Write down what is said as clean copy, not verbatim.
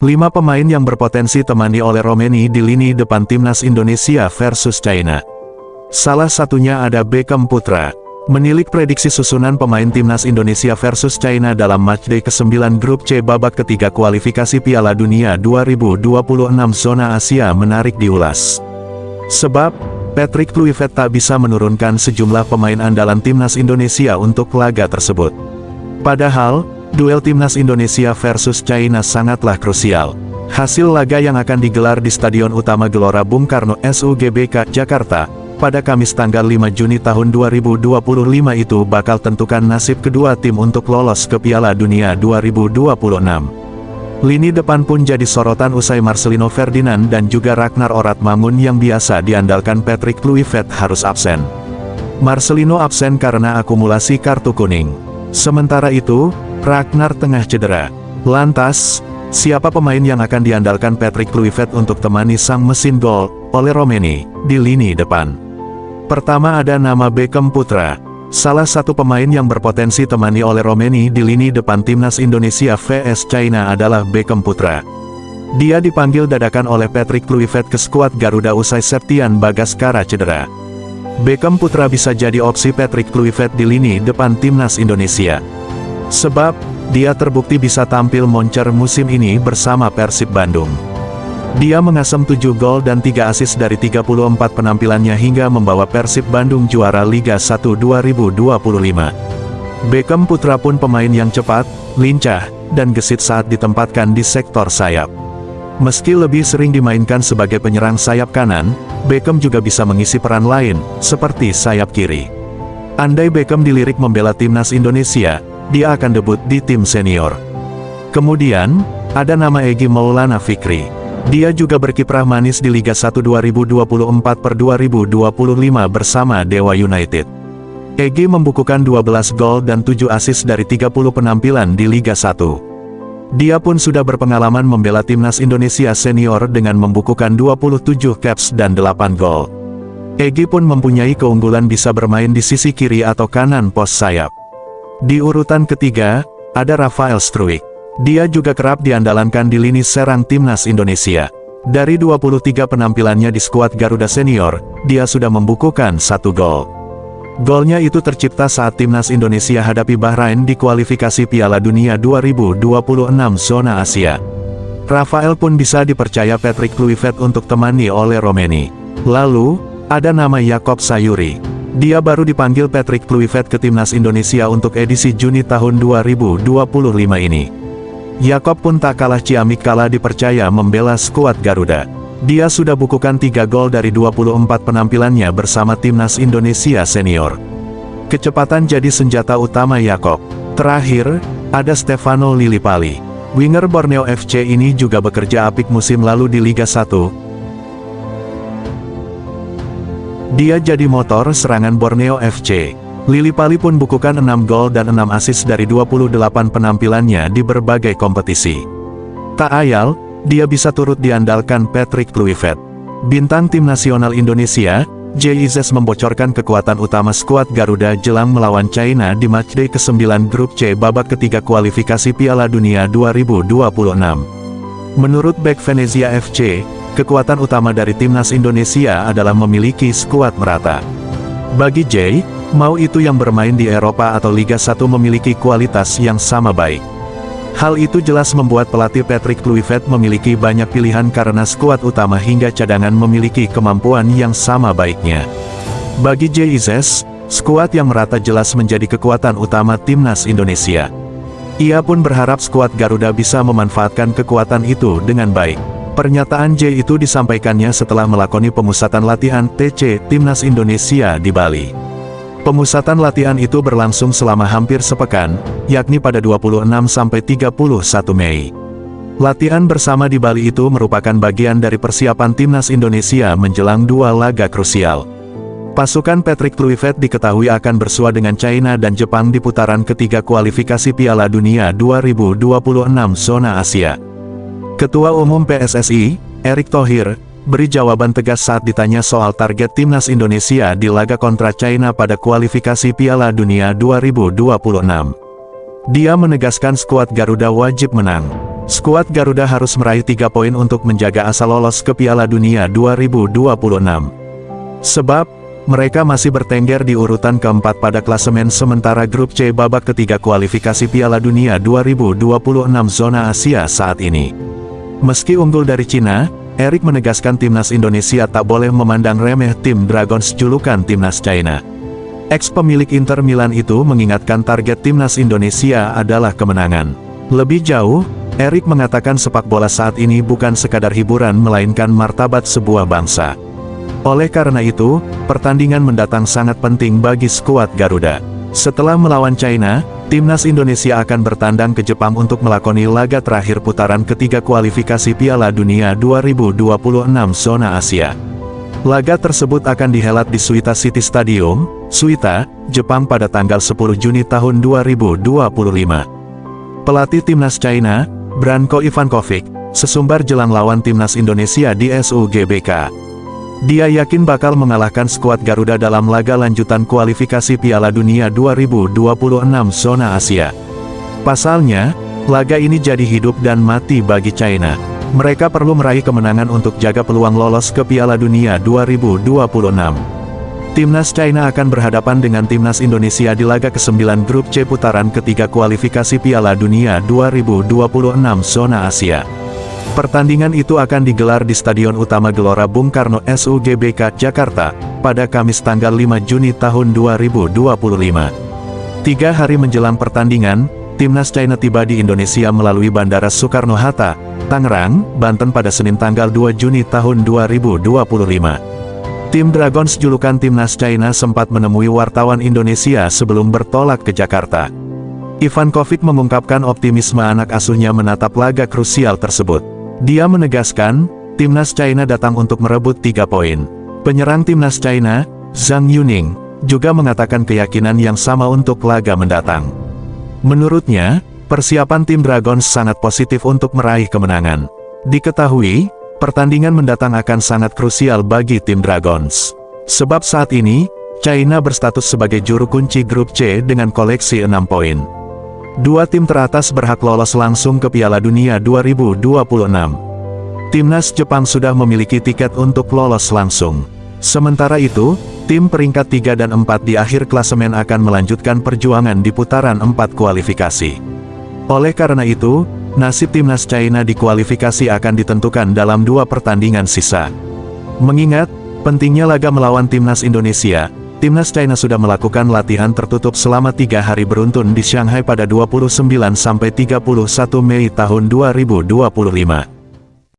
5 pemain yang berpotensi temani oleh Romeni di lini depan timnas Indonesia versus China. Salah satunya ada Beckham Putra. Menilik prediksi susunan pemain timnas Indonesia versus China dalam matchday ke-9 grup C babak ketiga kualifikasi Piala Dunia 2026 zona Asia menarik diulas. Sebab, Patrick Kluivert tak bisa menurunkan sejumlah pemain andalan timnas Indonesia untuk laga tersebut. Padahal, duel timnas Indonesia versus China sangatlah krusial. Hasil laga yang akan digelar di Stadion Utama Gelora Bung Karno SUGBK, Jakarta, pada Kamis tanggal 5 Juni tahun 2025 itu bakal tentukan nasib kedua tim untuk lolos ke Piala Dunia 2026. Lini depan pun jadi sorotan usai Marcelino Ferdinand dan juga Ragnar Oratmangun yang biasa diandalkan Patrick Kluivert harus absen. Marcelino absen karena akumulasi kartu kuning. Sementara itu, Ragnar tengah cedera. Lantas, siapa pemain yang akan diandalkan Patrick Kluivert untuk temani sang mesin gol, oleh Romeni, di lini depan? Pertama ada nama Beckham Putra. Salah satu pemain yang berpotensi temani oleh Romeni di lini depan timnas Indonesia vs China adalah Beckham Putra. Dia dipanggil dadakan oleh Patrick Kluivert ke skuad Garuda usai Septian Bagaskara cedera. Beckham Putra bisa jadi opsi Patrick Kluivert di lini depan timnas Indonesia. Sebab, dia terbukti bisa tampil moncer musim ini bersama Persib Bandung. Dia mengasem 7 gol dan 3 assist dari 34 penampilannya hingga membawa Persib Bandung juara Liga 1 2025. Beckham Putra pun pemain yang cepat, lincah, dan gesit saat ditempatkan di sektor sayap. Meski lebih sering dimainkan sebagai penyerang sayap kanan, Beckham juga bisa mengisi peran lain, seperti sayap kiri. Andai Beckham dilirik membela timnas Indonesia, dia akan debut di tim senior. Kemudian, ada nama Egy Maulana Fikri. Dia juga berkiprah manis di Liga 1 2024/2025 bersama Dewa United. Egy membukukan 12 gol dan 7 assist dari 30 penampilan di Liga 1. Dia pun sudah berpengalaman membela timnas Indonesia senior dengan membukukan 27 caps dan 8 gol. Egy pun mempunyai keunggulan bisa bermain di sisi kiri atau kanan pos sayap. Di urutan ketiga, ada Rafael Struijk. Dia juga kerap diandalankan di lini serang timnas Indonesia. Dari 23 penampilannya di skuad Garuda Senior, dia sudah membukukan 1 gol. Golnya itu tercipta saat timnas Indonesia hadapi Bahrain di kualifikasi Piala Dunia 2026 zona Asia. Rafael pun bisa dipercaya Patrick Kluivert untuk temani oleh Romeni. Lalu, ada nama Yakob Sayuri. Dia baru dipanggil Patrick Kluivert ke timnas Indonesia untuk edisi Juni tahun 2025 ini. Yakob pun tak kalah ciamik kala dipercaya membela skuad Garuda. Dia sudah bukukan 3 gol dari 24 penampilannya bersama timnas Indonesia senior. Kecepatan jadi senjata utama Yakob. Terakhir, ada Stefano Lillipali. Winger Borneo FC ini juga bekerja apik musim lalu di Liga 1. Dia jadi motor serangan Borneo FC. Lillipali pun bukukan 6 gol dan 6 assist dari 28 penampilannya di berbagai kompetisi. Tak ayal, dia bisa turut diandalkan Patrick Kluivert. Bintang tim nasional Indonesia, JIZS membocorkan kekuatan utama skuad Garuda jelang melawan China di matchday ke-9 grup C babak ketiga kualifikasi Piala Dunia 2026. Menurut bek Venezia FC, kekuatan utama dari timnas Indonesia adalah memiliki skuad merata. Bagi J, mau itu yang bermain di Eropa atau Liga 1 memiliki kualitas yang sama baik. Hal itu jelas membuat pelatih Patrick Kluivert memiliki banyak pilihan karena skuad utama hingga cadangan memiliki kemampuan yang sama baiknya. Bagi JIZS, skuad yang merata jelas menjadi kekuatan utama timnas Indonesia. Ia pun berharap skuad Garuda bisa memanfaatkan kekuatan itu dengan baik. Pernyataan J itu disampaikannya setelah melakoni pemusatan latihan TC Timnas Indonesia di Bali. Pemusatan latihan itu berlangsung selama hampir sepekan, yakni pada 26–31 Mei. Latihan bersama di Bali itu merupakan bagian dari persiapan timnas Indonesia menjelang 2 laga krusial. Pasukan Patrick Kluivert diketahui akan bersua dengan China dan Jepang di putaran ketiga kualifikasi Piala Dunia 2026 zona Asia. Ketua Umum PSSI, Erick Thohir, beri jawaban tegas saat ditanya soal target timnas Indonesia di laga kontra China pada kualifikasi Piala Dunia 2026. Dia menegaskan skuad Garuda wajib menang. Skuad Garuda harus meraih 3 poin untuk menjaga asa lolos ke Piala Dunia 2026. Sebab, mereka masih bertengger di urutan keempat pada klasemen sementara grup C babak ketiga kualifikasi Piala Dunia 2026 zona Asia saat ini. Meski unggul dari Cina, Erik menegaskan timnas Indonesia tak boleh memandang remeh tim Dragons julukan timnas China. Ex-pemilik Inter Milan itu mengingatkan target timnas Indonesia adalah kemenangan. Lebih jauh, Erik mengatakan sepak bola saat ini bukan sekadar hiburan melainkan martabat sebuah bangsa. Oleh karena itu, pertandingan mendatang sangat penting bagi skuad Garuda. Setelah melawan China, timnas Indonesia akan bertandang ke Jepang untuk melakoni laga terakhir putaran ketiga kualifikasi Piala Dunia 2026 zona Asia. Laga tersebut akan dihelat di Suita City Stadium, Suita, Jepang pada tanggal 10 Juni tahun 2025. Pelatih timnas China, Branko Ivankovic, sesumbar jelang lawan timnas Indonesia di SUGBK. Dia yakin bakal mengalahkan skuad Garuda dalam laga lanjutan kualifikasi Piala Dunia 2026 zona Asia. Pasalnya, laga ini jadi hidup dan mati bagi China. Mereka perlu meraih kemenangan untuk jaga peluang lolos ke Piala Dunia 2026. Timnas China akan berhadapan dengan timnas Indonesia di laga ke-9 grup C putaran ketiga kualifikasi Piala Dunia 2026 zona Asia. Pertandingan itu akan digelar di Stadion Utama Gelora Bung Karno SUGBK Jakarta, pada Kamis tanggal 5 Juni tahun 2025. 3 hari menjelang pertandingan, timnas China tiba di Indonesia melalui Bandara Soekarno-Hatta, Tangerang, Banten pada Senin tanggal 2 Juni tahun 2025. Tim Dragons julukan timnas China sempat menemui wartawan Indonesia sebelum bertolak ke Jakarta. Ivankovic mengungkapkan optimisme anak asuhnya menatap laga krusial tersebut. Dia menegaskan, timnas China datang untuk merebut 3 poin. Penyerang timnas China, Zhang Yuning, juga mengatakan keyakinan yang sama untuk laga mendatang. Menurutnya, persiapan tim Dragons sangat positif untuk meraih kemenangan. Diketahui, pertandingan mendatang akan sangat krusial bagi tim Dragons. Sebab saat ini, China berstatus sebagai juru kunci grup C dengan koleksi 6 poin. 2 tim teratas berhak lolos langsung ke Piala Dunia 2026. Timnas Jepang sudah memiliki tiket untuk lolos langsung. Sementara itu, tim peringkat 3 dan 4 di akhir klasemen akan melanjutkan perjuangan di putaran 4 kualifikasi. Oleh karena itu, nasib timnas China di kualifikasi akan ditentukan dalam 2 pertandingan sisa. Mengingat pentingnya laga melawan timnas Indonesia, timnas China sudah melakukan latihan tertutup selama 3 hari beruntun di Shanghai pada 29–31 Mei tahun 2025.